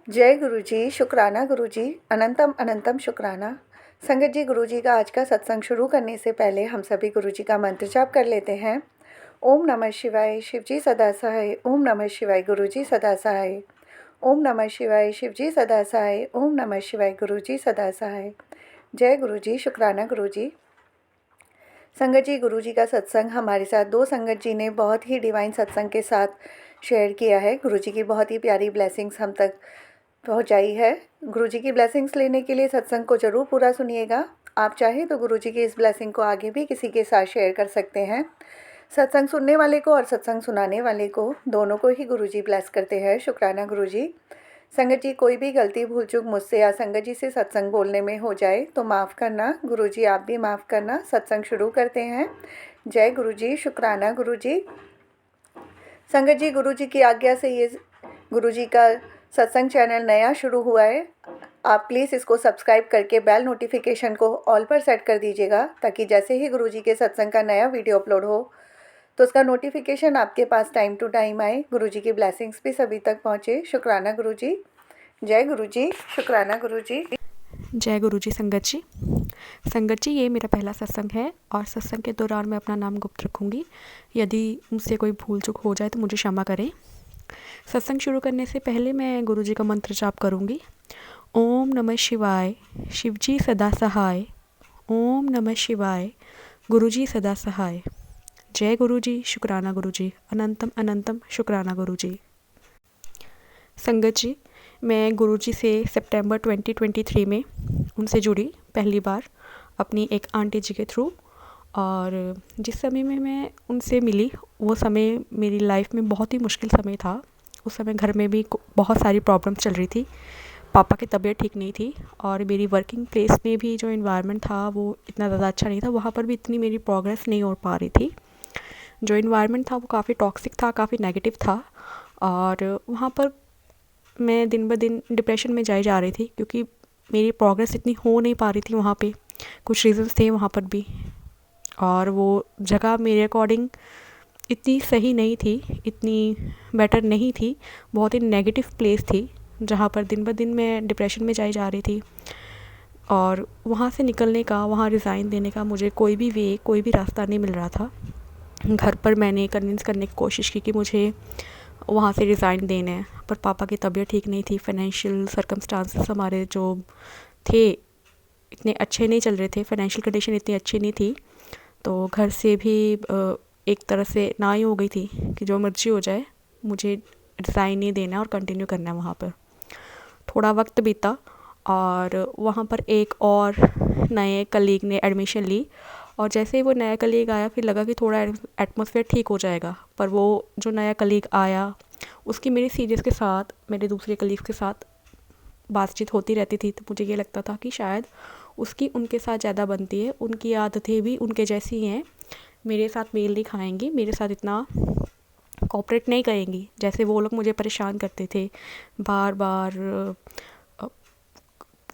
जय गुरु जी, शुक्राना गुरु जी, अनंतम अनंतम शुक्राना। संगत जी, गुरु जी का आज का सत्संग शुरू करने से पहले हम सभी गुरु जी का मंत्र जाप कर लेते हैं। ओम नमः शिवाय, शिव जी सदा सहाय। ओम नमः शिवाय, गुरु जी सदा सहाय। ओम नमः शिवाय, शिव जी सदा सहाय। ओम नमः शिवाय, गुरु जी सदा सहाय। जय गुरु जी, शुक्राना गुरु जी। संगत जी, गुरु जी का सत्संग हमारे साथ दो संगत जी ने बहुत ही डिवाइन सत्संग के साथ शेयर किया है। गुरु जी की बहुत ही प्यारी ब्लेसिंग्स हम तक पहुंचाई है। गुरु जी की ब्लेसिंग्स लेने के लिए सत्संग को ज़रूर पूरा सुनिएगा। आप चाहे तो गुरु जी की इस ब्लेसिंग को आगे भी किसी के साथ शेयर कर सकते हैं। सत्संग सुनने वाले को और सत्संग सुनाने वाले को दोनों को ही गुरु जी ब्लेस करते हैं। शुक्राना गुरु जी। संगत जी, कोई भी गलती भूल चूक मुझसे या संगत जी से सत्संग बोलने में हो जाए तो माफ़ करना। गुरु जी आप भी माफ़ करना। सत्संग शुरू करते हैं। जय गुरु जी, शुक्राना गुरु जी। संगत जी, गुरु जी की आज्ञा से ये गुरु जी का सत्संग चैनल नया शुरू हुआ है। आप प्लीज़ इसको सब्सक्राइब करके बेल नोटिफिकेशन को ऑल पर सेट कर दीजिएगा, ताकि जैसे ही गुरु जी के सत्संग का नया वीडियो अपलोड हो तो उसका नोटिफिकेशन आपके पास टाइम टू टाइम आए। गुरु जी की ब्लेसिंग्स भी सभी तक पहुँचे। शुक्राना गुरु जी। जय गुरु जी, शुक्राना गुरु जी। जय गुरु जी। संगत जी, ये मेरा पहला सत्संग है और सत्संग के दौरान मैं अपना नाम गुप्त रखूँगी। यदि मुझसे कोई भूल चूक हो जाए तो मुझे क्षमा करें। सत्संग शुरू करने से पहले मैं गुरु जी का मंत्र जाप करूँगी। ओम नमः शिवाय, शिव जी सदा सहाय। ओम नमः शिवाय, गुरु जी सदा सहाय। जय गुरु जी, शुक्राना गुरु जी, अनंतम अनंतम शुक्राना गुरु जी। संगत जी, मैं गुरुजी से सितंबर 2023 में उनसे जुड़ी पहली बार अपनी एक आंटी जी के थ्रू। और जिस समय में मैं उनसे मिली वो समय मेरी लाइफ में बहुत ही मुश्किल समय था। उस समय घर में भी बहुत सारी प्रॉब्लम्स चल रही थी। पापा की तबीयत ठीक नहीं थी और मेरी वर्किंग प्लेस में भी जो इन्वायरमेंट था वो इतना ज़्यादा अच्छा नहीं था। वहाँ पर भी इतनी मेरी प्रोग्रेस नहीं हो पा रही थी। जो इन्वायरमेंट था वो काफ़ी टॉक्सिक था, काफ़ी नेगेटिव था। और वहाँ पर मैं दिन ब दिन डिप्रेशन में जा रही थी, क्योंकि मेरी प्रोग्रेस इतनी हो नहीं पा रही थी वहाँ पे। कुछ रीज़न्स थे वहाँ पर भी, और वो जगह मेरे अकॉर्डिंग इतनी सही नहीं थी, इतनी बेटर नहीं थी। बहुत ही नेगेटिव प्लेस थी जहाँ पर दिन ब दिन मैं डिप्रेशन में जा रही थी। और वहाँ से निकलने का, वहाँ रिज़ाइन देने का मुझे कोई भी रास्ता नहीं मिल रहा था। घर पर मैंने कन्विंस करने की कोशिश की कि मुझे वहाँ से रिज़ाइन देना है, पर पापा की तबीयत ठीक नहीं थी। फाइनेंशियल सर्कमस्टांसेस हमारे जो थे इतने अच्छे नहीं चल रहे थे, फाइनेंशियल कंडीशन इतनी अच्छी नहीं थी। तो घर से भी एक तरह से ना ही हो गई थी कि जो मर्जी हो जाए, मुझे रिज़ाइन नहीं देना और कंटिन्यू करना है वहाँ पर। थोड़ा वक्त बीता और वहाँ पर एक और नए कलीग ने एडमिशन ली। और जैसे ही वो नया कलीग आया, फिर लगा कि थोड़ा एटमॉस्फेयर ठीक हो जाएगा। पर वो जो नया कलीग आया, उसकी मेरी सीनियर्स के साथ, मेरे दूसरे कलीग्स के साथ बातचीत होती रहती थी। तो मुझे ये लगता था कि शायद उसकी उनके साथ ज़्यादा बनती है, उनकी आदतें भी उनके जैसी हैं, मेरे साथ मेल नहीं खाएंगी, मेरे साथ इतना कोऑपरेट नहीं करेंगी जैसे वो लोग मुझे परेशान करते थे। बार बार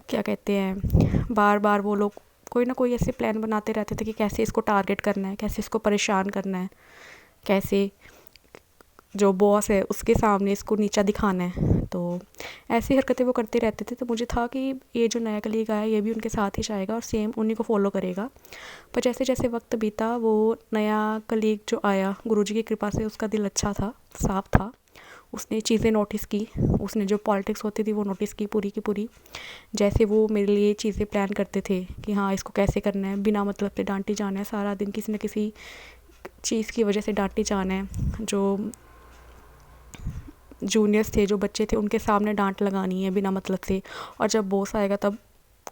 क्या कहते हैं, बार बार वो लोग कोई ना कोई ऐसे प्लान बनाते रहते थे कि कैसे इसको टारगेट करना है, कैसे इसको परेशान करना है, कैसे जो बॉस है उसके सामने इसको नीचा दिखाना है। तो ऐसी हरकतें वो करते रहते थे। तो मुझे था कि ये जो नया कलीग आया ये भी उनके साथ ही जाएगा और सेम उन्हीं को फॉलो करेगा। पर जैसे जैसे वक्त बीता, वो नया कलीग जो आया, गुरुजी की कृपा से उसका दिल अच्छा था, साफ था। उसने चीज़ें नोटिस की, उसने जो पॉलिटिक्स होती थी वो नोटिस की पूरी की पूरी। जैसे वो मेरे लिए चीज़ें प्लान करते थे कि हाँ इसको कैसे करना है, बिना मतलब से डांटी जाना है, सारा दिन किसी न किसी चीज़ की वजह से डांटी जाना है। जो जूनियर्स थे, जो बच्चे थे, उनके सामने डांट लगानी है बिना मतलब से, और जब बॉस आएगा तब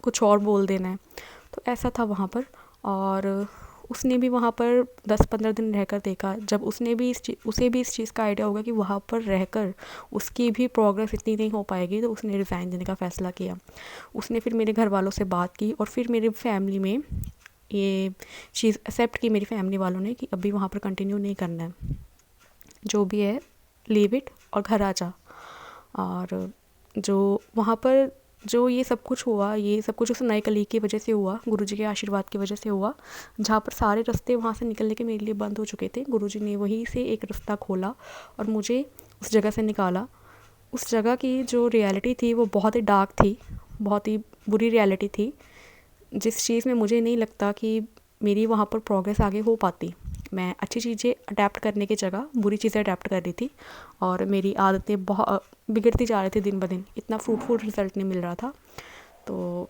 कुछ और बोल देना है। तो ऐसा था वहाँ पर। और उसने भी वहाँ पर 10-15 दिन रहकर देखा। जब उसे भी इस चीज़ का आइडिया होगा कि वहाँ पर रहकर उसकी भी प्रोग्रेस इतनी नहीं हो पाएगी, तो उसने रिज़ाइन देने का फ़ैसला किया। उसने फिर मेरे घर वालों से बात की और फिर मेरी फैमिली में ये चीज़ एक्सेप्ट की, मेरी फैमिली वालों ने, कि अभी वहाँ पर कंटिन्यू नहीं करना है, जो भी है लीव इट और घर आ जा। और जो वहाँ पर जो ये सब कुछ हुआ, ये सब कुछ उस नए कलीग की वजह से हुआ, गुरुजी के आशीर्वाद की वजह से हुआ। जहाँ पर सारे रास्ते वहाँ से निकलने के मेरे लिए बंद हो चुके थे, गुरुजी ने वहीं से एक रास्ता खोला और मुझे उस जगह से निकाला। उस जगह की जो रियलिटी थी वो बहुत ही डार्क थी, बहुत ही बुरी रियलिटी थी, जिस चीज़ में मुझे नहीं लगता कि मेरी वहाँ पर प्रोग्रेस आगे हो पाती। मैं अच्छी चीज़ें अडेप्ट करने की जगह बुरी चीज़ें अडेप्ट कर रही थी और मेरी आदतें बहुत बिगड़ती जा रही थी दिन ब दिन, इतना फ्रूटफुल रिज़ल्ट नहीं मिल रहा था। तो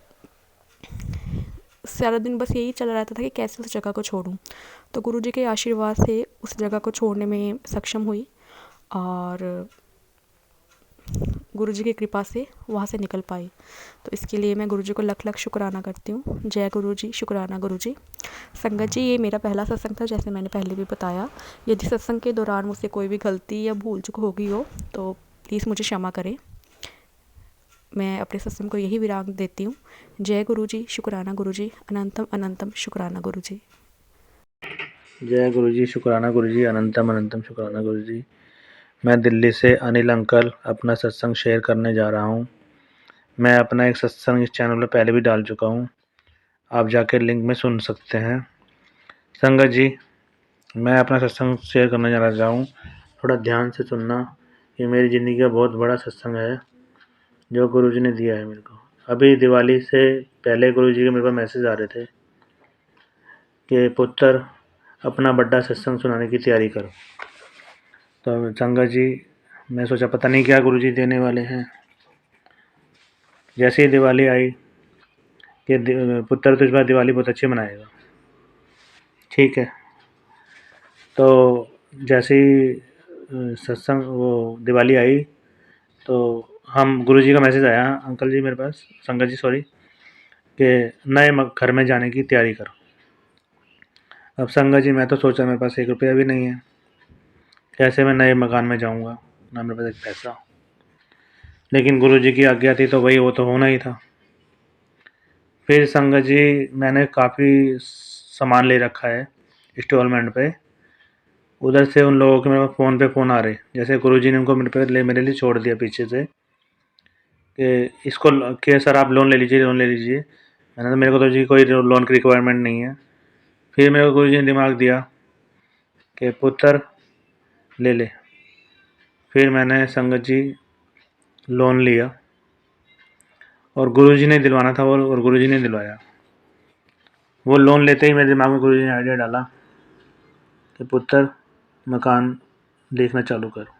सारा दिन बस यही चला रहता था कि कैसे उस जगह को छोड़ूं। तो गुरुजी के आशीर्वाद से उस जगह को छोड़ने में सक्षम हुई और गुरुजी की कृपा से वहाँ से निकल पाई। तो इसके लिए मैं गुरुजी को लख लख शुक्राना करती हूँ। जय गुरुजी, शुक्राना गुरुजी। संगत जी, ये मेरा पहला सत्संग था, जैसे मैंने पहले भी बताया। यदि सत्संग के दौरान मुझसे कोई भी गलती या भूल चूक हो गई हो तो प्लीज़ मुझे क्षमा करें। मैं अपने सत्संग को यही विराम देती हूँ। जय गुरुजी, शुक्राना गुरुजी, अनंतम अनंतम शुक्राना गुरुजी। जय गुरुजी, शुक्राना गुरुजी, अनंतम अनंतम शुक्राना गुरुजी। मैं दिल्ली से अनिल अंकल अपना सत्संग शेयर करने जा रहा हूँ। मैं अपना एक सत्संग इस चैनल पर पहले भी डाल चुका हूँ, आप जाकर लिंक में सुन सकते हैं। संगत जी, मैं अपना सत्संग शेयर करने जा रहा हूँ, थोड़ा ध्यान से सुनना। ये मेरी ज़िंदगी का बहुत बड़ा सत्संग है जो गुरुजी ने दिया है मेरे को। अभी दिवाली से पहले गुरुजी के मेरे पास मैसेज आ रहे थे कि पुत्र अपना बड़ा सत्संग सुनाने की तैयारी करो। तो संगत जी, मैं सोचा पता नहीं क्या गुरुजी देने वाले हैं। जैसे ही दिवाली आई कि पुत्र तो इस बार दिवाली बहुत अच्छी मनाएगा, ठीक है। तो जैसे ही सत्संग वो दिवाली आई तो हम गुरुजी का मैसेज आया अंकल जी मेरे पास, संगत जी सॉरी, कि नए घर में जाने की तैयारी करो। अब संगत जी, मैं तो सोचा मेरे पास 1 रुपया भी नहीं है, कैसे मैं नए मकान में जाऊंगा, ना मेरे पास एक पैसा। लेकिन गुरुजी की आज्ञा थी तो वही वो तो होना ही था। फिर संगत जी, मैंने काफ़ी सामान ले रखा है इंस्टॉलमेंट पे। उधर से उन लोगों के मेरे फ़ोन पे फ़ोन आ रहे, जैसे गुरुजी ने उनको मेरे लिए छोड़ दिया पीछे से कि इसको कि सर आप लोन ले लीजिए, लोन ले लीजिए। मैंने तो मेरे को तो जी कोई लोन की रिक्वायरमेंट नहीं है। फिर मेरे को गुरुजी ने दिमाग दिया कि पुत्र ले ले। फिर मैंने संगत जी लोन लिया और गुरुजी ने दिलवाना था वो, और गुरुजी ने दिलवाया। वो लोन लेते ही मेरे दिमाग में गुरुजी ने आइडिया डाला कि पुत्र मकान देखना चालू करो।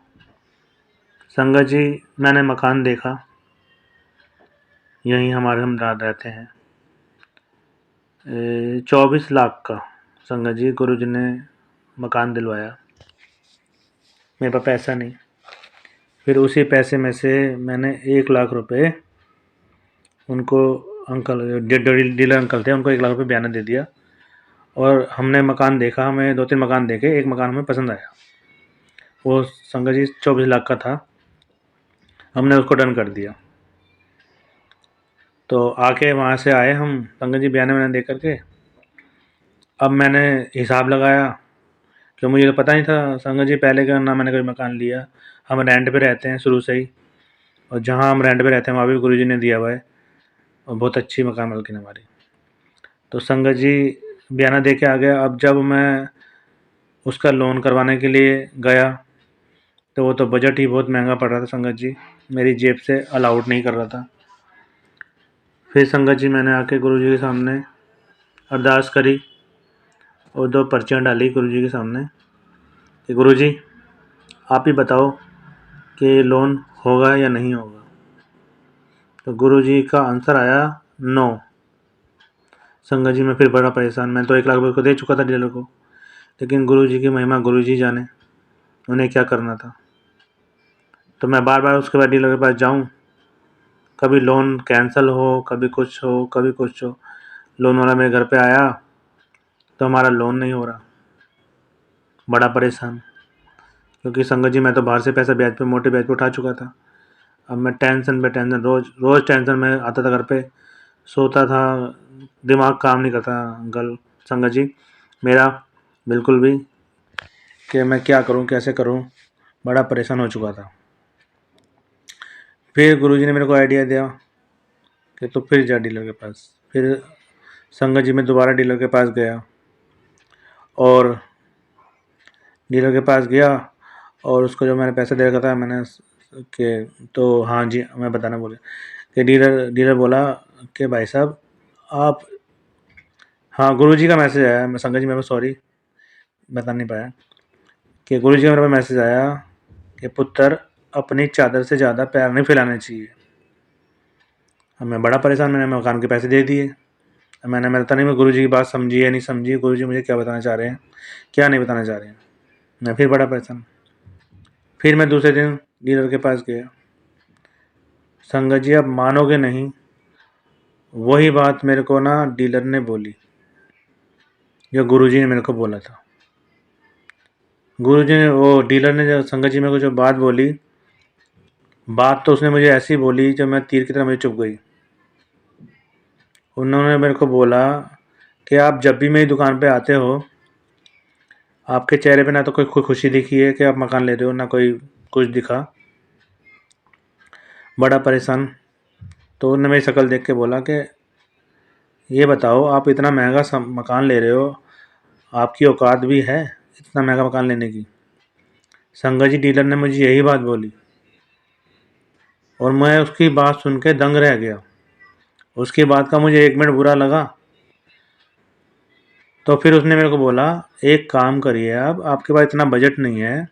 संगत जी, मैंने मकान देखा, यहीं हम रहते हैं, 24 लाख का संगत जी गुरुजी ने मकान दिलवाया। मेरे पास पैसा नहीं। फिर उसी पैसे में से मैंने 1 लाख रुपए उनको, अंकल डीलर अंकल थे, उनको 1 लाख रुपए बयाना दे दिया। और हमने मकान देखा, हमें 2-3 मकान देखे, एक मकान हमें पसंद आया, वो संगत जी 24 लाख का था। हमने उसको डन कर दिया। तो आके वहाँ से आए हम संगत जी बयाने मैंने देख करके। अब मैंने हिसाब लगाया कि मुझे तो पता नहीं था संगत जी, पहले का ना मैंने कोई मकान लिया, हम रेंट पे रहते हैं शुरू से ही, और जहाँ हम रेंट पे रहते हैं वहाँ भी गुरुजी ने दिया हुआ है, और बहुत अच्छी मकान मालकिन हमारी। तो संगत जी बयाना दे के आ गया। अब जब मैं उसका लोन करवाने के लिए गया तो वो तो बजट ही बहुत महंगा पड़ रहा था संगत जी, मेरी जेब से अलाउड नहीं कर रहा था। फिर संगत जी मैंने आके गुरुजी के सामने अरदास करी और 2 पर्चियाँ डाली गुरुजी के सामने कि गुरुजी आप ही बताओ कि लोन होगा या नहीं होगा। तो गुरुजी का आंसर आया नो। संगत जी मैं फिर बड़ा परेशान, मैं तो 1 लाख रुपये को दे चुका था डीलर को, लेकिन गुरुजी की महिमा गुरुजी जाने उन्हें क्या करना था। तो मैं बार बार उसके बाद डीलर के पास जाऊं, कभी लोन कैंसिल हो, कभी कुछ हो, कभी कुछ हो। लोन वाला मेरे घर पे आया तो हमारा लोन नहीं हो रहा, बड़ा परेशान, क्योंकि संगत जी मैं तो बाहर से पैसा ब्याज पे, मोटे ब्याज पे उठा चुका था। अब मैं टेंशन पे टेंशन, रोज़ टेंशन में आता था घर पे, सोता था, दिमाग काम नहीं करता अंकल संगत जी मेरा बिल्कुल भी, कि मैं क्या करूं, कैसे करूं, बड़ा परेशान हो चुका था। फिर गुरुजी ने मेरे को आइडिया दिया कि तो फिर जा डीलर के पास। फिर संगत जी मैं दोबारा डीलर के पास गया, और डीलर के पास गया और उसको जो मैंने पैसा दे रखा था, मैंने कि तो हाँ जी, मैं बताना भूल गया कि डीलर बोला कि भाई साहब आप, हाँ, गुरुजी का मैसेज आया। मैं संगत जी, मेरे को सॉरी बता नहीं पाया कि गुरुजी का मेरे पास मैसेज आया कि पुत्र अपनी चादर से ज़्यादा पैर नहीं फैलाने चाहिए। अब मैं बड़ा परेशान, मैंने मकान के पैसे दे दिए। मैं पता नहीं मैं गुरुजी की बात समझी या नहीं समझी, गुरुजी मुझे क्या बताना चाह रहे हैं, क्या नहीं बताना चाह रहे हैं। मैं फिर बड़ा परेशान। फिर मैं दूसरे दिन डीलर के पास गया। संगत जी, आप मानोगे नहीं, वही बात मेरे को ना डीलर ने बोली जो गुरुजी ने मेरे को बोला था। गुरुजी ने, वो डीलर ने, जो संगत जी मेरे को जो बात बोली, बात तो उसने मुझे ऐसी बोली जो मैं तीर की तरह मुझे चुभ गई। उन्होंने मेरे को बोला कि आप जब भी मेरी दुकान पे आते हो, आपके चेहरे पे ना तो कोई खुशी दिखी है कि आप मकान ले रहे हो, ना कोई कुछ दिखा। बड़ा परेशान। तो उन्होंने मेरी शक्ल देख के बोला कि ये बताओ, आप इतना महंगा मकान ले रहे हो, आपकी औकात भी है इतना महंगा मकान लेने की? संगत जी, डीलर ने मुझे यही बात बोली और मैं उसकी बात सुन के दंग रह गया। उसकी बात का मुझे 1 मिनट बुरा लगा। तो फिर उसने मेरे को बोला, एक काम करिए, आप, आपके पास इतना बजट नहीं है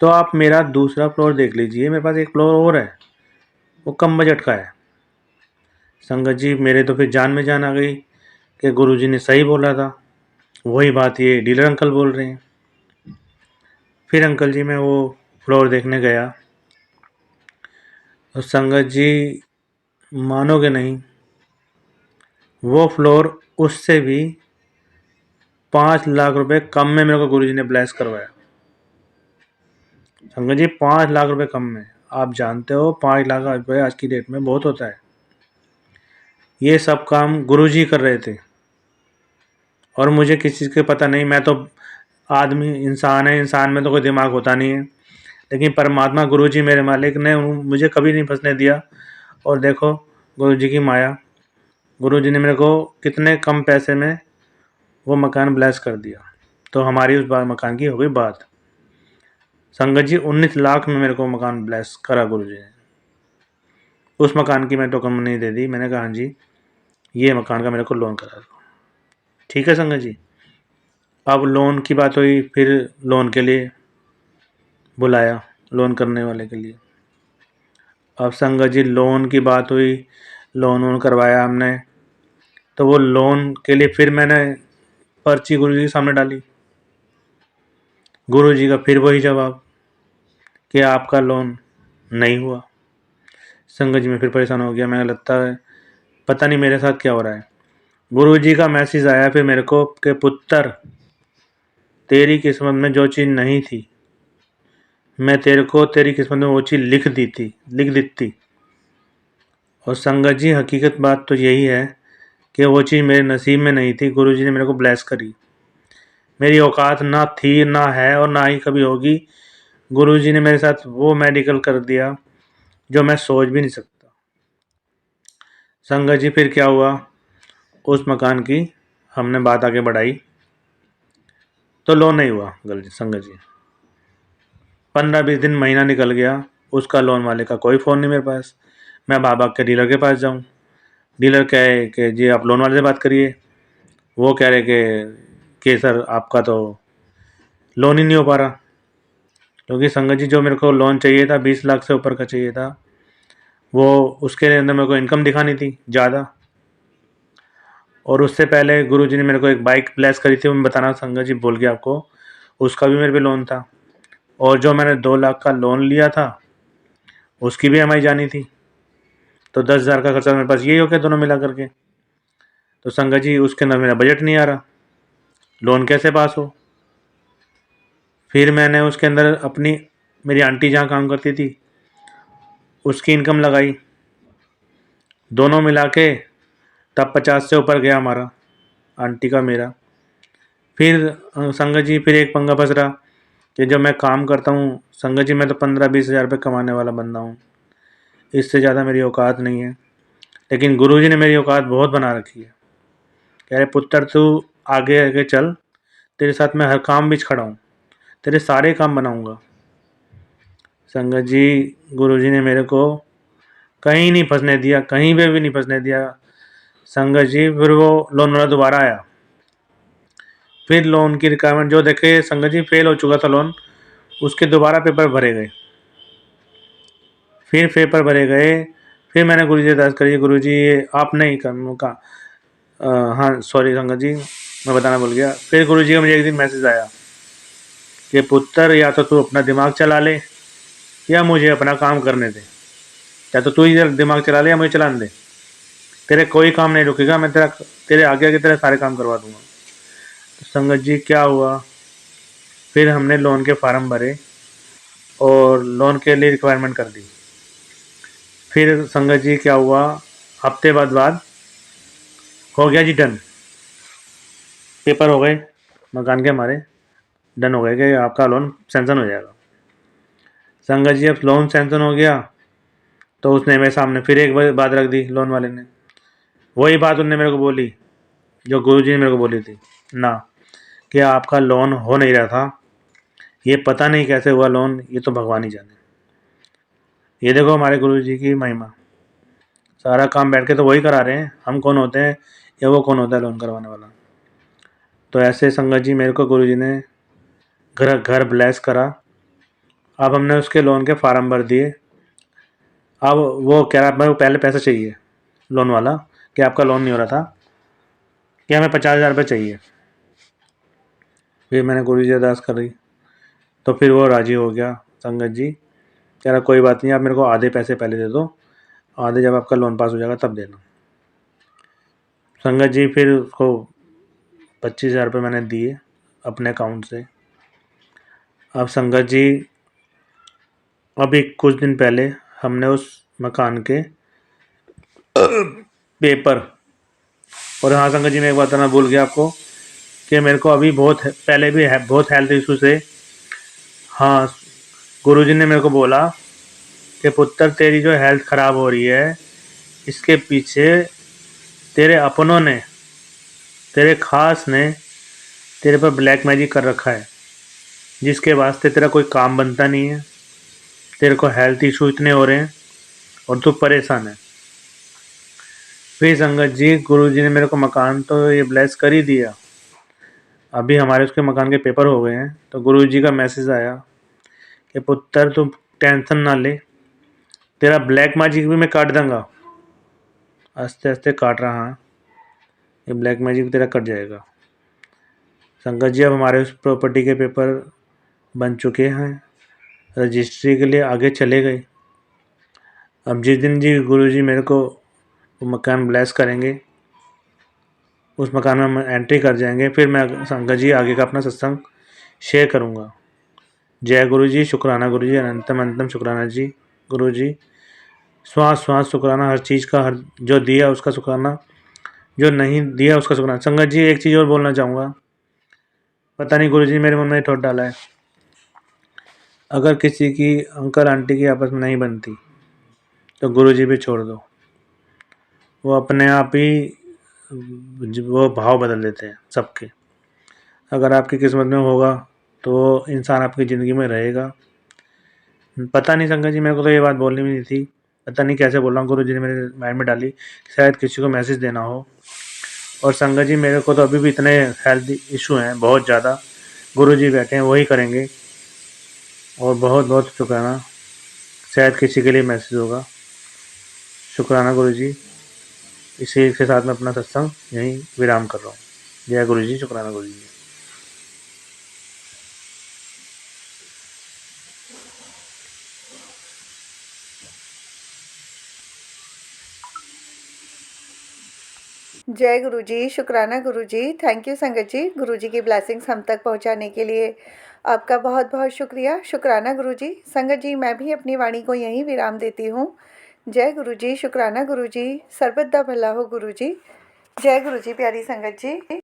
तो आप मेरा दूसरा फ्लोर देख लीजिए, मेरे पास एक फ्लोर और है, वो कम बजट का है। संगत जी, मेरे तो फिर जान में जान आ गई कि गुरुजी ने सही बोला था। वही बात ये डीलर अंकल बोल रहे हैं। फिर अंकल जी, मैं वो फ्लोर देखने गया तो संगत जी मानोगे नहीं, वो फ्लोर उससे भी 5 लाख रुपए कम में मेरे को गुरुजी ने ब्लेस करवाया। संगत जी, 5 लाख रुपए कम में। आप जानते हो 5 लाख रुपए आज की डेट में बहुत होता है। ये सब काम गुरुजी कर रहे थे और मुझे किसी चीज़ का पता नहीं। मैं तो आदमी, इंसान है, इंसान में तो कोई दिमाग होता नहीं है, लेकिन परमात्मा गुरुजी मेरे मालिक ने मुझे कभी नहीं फंसने दिया। और देखो गुरुजी की माया, गुरुजी ने मेरे को कितने कम पैसे में वो मकान ब्लेस कर दिया। तो हमारी उस बार मकान की हो गई बात। संगत जी, 19 लाख में मेरे को मकान ब्लेस करा गुरुजी ने। उस मकान की मैं टोकन नहीं दे दी। मैंने कहा हाँ जी, ये मकान का मेरे को लोन करा दो। ठीक है संगत जी। अब लोन की बात हुई, फिर लोन के लिए बुलाया, लोन करने वाले के लिए। अब संगत जी, लोन की बात हुई, लोन वोन करवाया हमने। तो वो लोन के लिए फिर मैंने पर्ची गुरुजी के सामने डाली। गुरुजी का फिर वही जवाब कि आपका लोन नहीं हुआ। संगत जी, मैं फिर परेशान हो गया। मैंने लगता है पता नहीं मेरे साथ क्या हो रहा है। गुरुजी का मैसेज आया फिर मेरे को कि पुत्र, तेरी किस्मत में जो चीज़ नहीं थी, मैं तेरे को तेरी किस्मत में वो चीज़ लिख दी थी। और संगत जी, हकीकत बात तो यही है कि वो चीज़ मेरे नसीब में नहीं थी, गुरुजी ने मेरे को ब्लेस करी। मेरी औकात ना थी, ना है और ना ही कभी होगी। गुरुजी ने मेरे साथ वो मेडिकल कर दिया जो मैं सोच भी नहीं सकता। संगत जी, फिर क्या हुआ, उस मकान की हमने बात आगे बढ़ाई तो लोन नहीं हुआ। संगत जी, 15-20 दिन, महीना निकल गया, उसका लोन वाले का कोई फ़ोन नहीं मेरे पास। मैं बाबा के डीलर के पास जाऊं, डीलर कहे कि जी आप लोन वाले से बात करिए। वो कह रहे कि सर आपका तो लोन ही नहीं हो पा रहा, क्योंकि संगत जी जो मेरे को लोन चाहिए था 20 लाख से ऊपर का चाहिए था, वो उसके अंदर मेरे को इनकम दिखानी थी ज़्यादा। और उससे पहले गुरुजी ने मेरे को एक बाइक ब्लेस करी थी, वो मैं बताना संगत जी भूल गया आपको, उसका भी मेरे पे लोन था। और जो मैंने 2 लाख का लोन लिया था उसकी भी EMI जानी थी। तो 10,000 का खर्चा मेरे पास यही हो गया दोनों मिला करके। तो संगत जी, उसके अंदर मेरा बजट नहीं आ रहा, लोन कैसे पास हो। फिर मैंने उसके अंदर अपनी, मेरी आंटी जहाँ काम करती थी उसकी इनकम लगाई, दोनों मिला के तब 50 से ऊपर गया हमारा, आंटी का मेरा। फिर संगत जी, फिर एक पंगा फंस रहा कि जब मैं काम करता हूँ संगत जी, मैं तो 15-20 हज़ार रुपये कमाने वाला बंदा हूँ, इससे ज़्यादा मेरी औकात नहीं है। लेकिन गुरुजी ने मेरी औकात बहुत बना रखी है। कह रहे पुत्र तू आगे आगे चल, तेरे साथ मैं हर काम बीच खड़ा हूँ, तेरे सारे काम बनाऊँगा। संगत जी गुरुजी ने मेरे को कहीं नहीं फंसने दिया, कहीं पे भी नहीं फंसने दिया। संगत जी फिर वो लोन वाला दोबारा आया, फिर लोन की रिक्वायरमेंट जो देखे संगत जी फेल हो चुका था लोन, उसके दोबारा पेपर भरे गए, फिर पेपर भरे गए। फिर मैंने गुरुजी से अरदास करी, गुरुजी ये आप नहीं का हाँ सॉरी संगत जी मैं बताना भूल गया। फिर गुरुजी का मुझे एक दिन मैसेज आया कि पुत्र या तो तू अपना दिमाग चला ले या मुझे अपना काम करने दे, या तो तू ही दिमाग चला ले या मुझे चलाने दे, तेरे कोई काम नहीं रुकेगा, मैं तेरे आगे आगे तेरे सारे काम करवा दूंगा। तो संगत जी क्या हुआ, फिर हमने लोन के फार्म भरे और लोन के लिए रिक्वायरमेंट कर दी। फिर संगत जी क्या हुआ, हफ्ते बाद हो गया जी डन, पेपर हो गए मकान के हमारे, डन हो गए कि आपका लोन सैंक्शन हो जाएगा। संगत जी अब लोन सैंक्शन हो गया तो उसने मेरे सामने फिर एक बात रख दी, लोन वाले ने वही बात उनने मेरे को बोली जो गुरुजी ने मेरे को बोली थी ना, कि आपका लोन हो नहीं रहा था, ये पता नहीं कैसे हुआ लोन, ये तो भगवान ही जाने। ये देखो हमारे गुरुजी की महिमा, सारा काम बैठ के तो वही करा रहे हैं, हम कौन होते हैं या वो कौन होता है लोन करवाने वाला। तो ऐसे संगत जी मेरे को गुरुजी ने घर घर ब्लेस करा। अब हमने उसके लोन के फार्म भर दिए। अब वो कह रहा मेरे को पहले पैसा चाहिए लोन वाला, कि आपका लोन नहीं हो रहा था, कि हमें 50,000 रुपये चाहिए। फिर मैंने गुरुजी से अरदास करी तो फिर वो राज़ी हो गया। संगत जी कह रहा कोई बात नहीं, आप मेरे को आधे पैसे पहले दे दो, आधे जब आपका लोन पास हो जाएगा तब देना। संगत जी फिर उसको 25,000 रुपये मैंने दिए अपने अकाउंट से। अब संगत जी अभी कुछ दिन पहले हमने उस मकान के पेपर, और हाँ संगत जी मैं एक बात बताना भूल गया आपको कि मेरे को अभी पहले भी बहुत हेल्थ इशू से, हाँ गुरुजी ने मेरे को बोला कि पुत्र तेरी जो हेल्थ ख़राब हो रही है इसके पीछे तेरे अपनों ने, तेरे खास ने तेरे पर ब्लैक मैजिक कर रखा है, जिसके वास्ते तेरा कोई काम बनता नहीं है, तेरे को हेल्थ इशू इतने हो रहे हैं और तू परेशान है। फिर संगत जी गुरुजी ने मेरे को मकान तो ये ब्लेस कर ही दिया, अभी हमारे उसके मकान के पेपर हो गए हैं। तो गुरुजी का मैसेज आया कि पुत्र तुम टेंशन ना ले, तेरा ब्लैक मैजिक भी मैं काट दूंगा, आस्ते आस्ते काट रहा है, ये ब्लैक मैजिक तेरा कट जाएगा। संगत जी अब हमारे उस प्रॉपर्टी के पेपर बन चुके हैं, रजिस्ट्री के लिए आगे चले गए। अब जिस दिन जी गुरुजी मेरे को वो मकान ब्लेस करेंगे, उस मकान में हम एंट्री कर जाएंगे, फिर मैं संगत जी आगे का अपना सत्संग शेयर करूँगा। जय गुरु जी, शुक्राना गुरु जी, अनंतम अनंतम शुक्राना जी गुरु जी। श्वास श्वास शुक्राना, हर चीज़ का, हर जो दिया उसका शुक्राना, जो नहीं दिया उसका शुक्राना। संगत जी एक चीज़ और बोलना चाहूँगा, पता नहीं गुरु जी मेरे मन में थोड़ा डाला है, अगर किसी की अंकल आंटी की आपस में नहीं बनती तो गुरु जी भी छोड़ दो, वो अपने आप ही वो भाव बदल देते हैं सबके। अगर आपकी किस्मत में होगा तो वो इंसान आपकी ज़िंदगी में रहेगा। पता नहीं संगत जी मेरे को तो ये बात बोलनी भी नहीं थी, पता नहीं कैसे बोल रहा हूँ, गुरु जी ने मेरे माइंड में डाली, शायद किसी को मैसेज देना हो। और संगत जी मेरे को तो अभी भी इतने हेल्थ इशू हैं बहुत ज़्यादा, गुरु जी बैठे हैं वही करेंगे, और बहुत बहुत शुक्राना, शायद किसी के लिए मैसेज होगा। शुक्राना गुरु जी। इसी के साथ मैं अपना सत्संग यहीं विराम कर रहा हूँ। जय गुरु जी, शुक्राना गुरु जी। जय गुरु जी, शुक्राना गुरु जी। थैंक यू संगत जी, गुरु जी की ब्लेसिंग्स हम तक पहुंचाने के लिए आपका बहुत बहुत शुक्रिया। शुक्राना गुरु जी। संगत जी मैं भी अपनी वाणी को यहीं विराम देती हूँ। जय गुरु जी, शुक्राना गुरु जी। सर्वदा भला हो गुरु जी। जय गुरु जी प्यारी संगत जी।